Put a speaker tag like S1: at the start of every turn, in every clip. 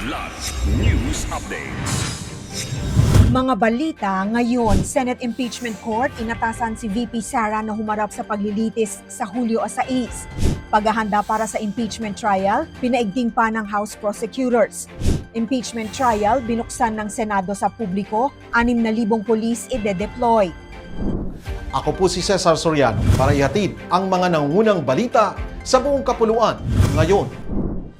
S1: Kidlat News Updates.
S2: Mga balita ngayon, Senate Impeachment Court inatasan si VP Sara na humarap sa paglilitis sa Hulyo 6. Paghahanda para sa impeachment trial, pinaigting pa ng House Prosecutors. Impeachment trial binuksan ng Senado sa publiko, 6,000 pulis ide-deploy.
S3: Ako po si Cesar Soriano para ihatid ang mga nangungunang balita sa buong kapuluan ngayon.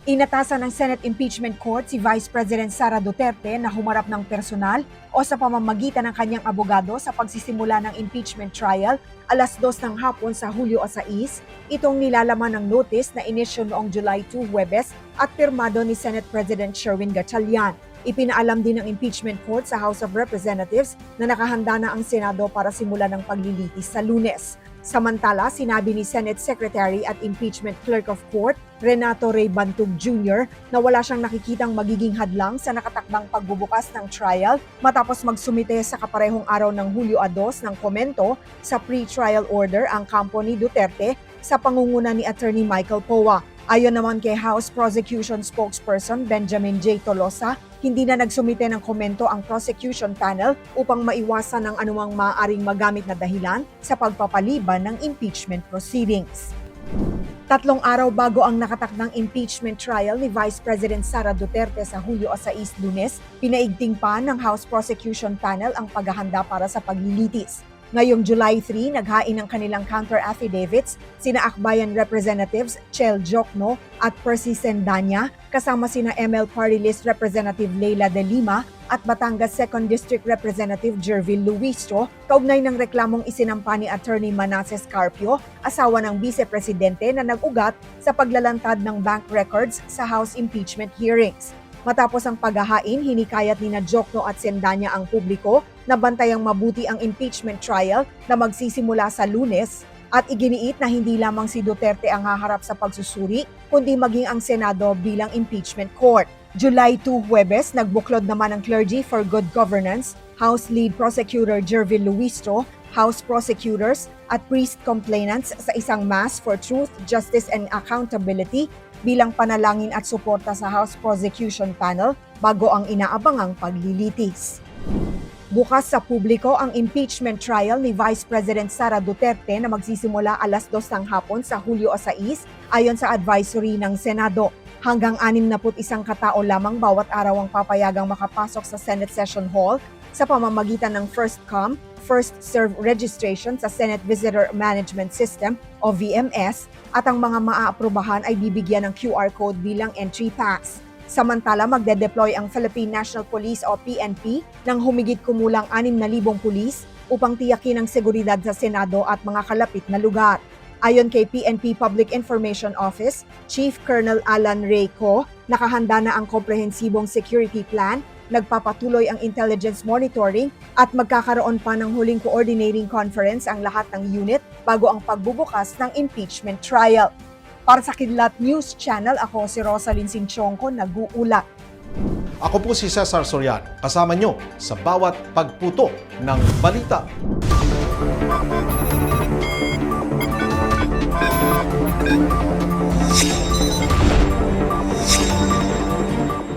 S2: Inatasan ng Senate Impeachment Court si Vice President Sara Duterte na humarap ng personal o sa pamamagitan ng kanyang abogado sa pagsisimula ng impeachment trial 2:00 ng hapon sa Hulyo 6. Itong nilalaman ng notice na inisyu noong July 2, Huwebes at pirmado ni Senate President Sherwin Gatchalian. Ipinaalam din ng impeachment court sa House of Representatives na nakahanda na ang Senado para simulan ng paglilitis sa Lunes. Samantala, sinabi ni Senate Secretary at Impeachment Clerk of Court, Renato Ray Bantug Jr., na wala siyang nakikitang magiging hadlang sa nakatakdang pagbubukas ng trial matapos magsumite sa kaparehong araw ng Hulyo 2 ng komento sa pre-trial order ang kampo ni Duterte sa pangunguna ni Attorney Michael Poa. Ayon naman kay House Prosecution Spokesperson Benjamin J. Tolosa, hindi na nagsumite ng komento ang prosecution panel upang maiwasan ang anumang maaaring magamit na dahilan sa pagpapaliban ng impeachment proceedings. 3 araw bago ang nakatakdang impeachment trial ni Vice President Sara Duterte sa Hulyo 6, Lunes, pinaigting pa ng House Prosecution Panel ang paghahanda para sa paglilitis. Ngayong July 3, naghain ng kanilang counter-affidavits sina Akbayan Representatives Chel Jokno at Percy Sendanya, kasama sina ML Party List Representative Leila De Lima at Batangas 2nd District Representative Jervil Luistro, kaugnay ng reklamong isinampa ni Attorney Manasseh Carpio, asawa ng Vice-Presidente na nag-ugat sa paglalantad ng bank records sa House impeachment hearings. Matapos ang paghahain, hinikayat ni Jokno at Sendanya ang publiko na bantayang mabuti ang impeachment trial na magsisimula sa Lunes at iginiit na hindi lamang si Duterte ang haharap sa pagsusuri, kundi maging ang Senado bilang impeachment court. July 2, Huwebes, nagbuklod naman ang Clergy for Good Governance, House Lead Prosecutor Jervil Luistro, House Prosecutors at Priest Complainants sa isang Mass for Truth, Justice and Accountability bilang panalangin at suporta sa House Prosecution Panel bago ang inaabangang paglilitis. Bukas sa publiko ang impeachment trial ni Vice President Sara Duterte na magsisimula 2:00 ng hapon sa Hulyo 6 ayon sa advisory ng Senado. Hanggang 61 katao lamang bawat araw ang papayagang makapasok sa Senate Session Hall sa pamamagitan ng first come, first serve registration sa Senate Visitor Management System o VMS at ang mga maaaprubahan ay bibigyan ng QR code bilang entry pass. Samantala, magde-deploy ang Philippine National Police o PNP ng humigit kumulang 6,000 pulis upang tiyakin ang seguridad sa Senado at mga kalapit na lugar. Ayon kay PNP Public Information Office, Chief Colonel Alan Reyco, nakahanda na ang komprehensibong security plan, nagpapatuloy ang intelligence monitoring at magkakaroon pa ng huling coordinating conference ang lahat ng unit bago ang pagbubukas ng impeachment trial. Para sa Kidlat News Channel, ako si Rosalyn Sinchonco, nag-uulat.
S3: Ako po si Cesar Soriano, kasama nyo sa bawat pagputo ng balita.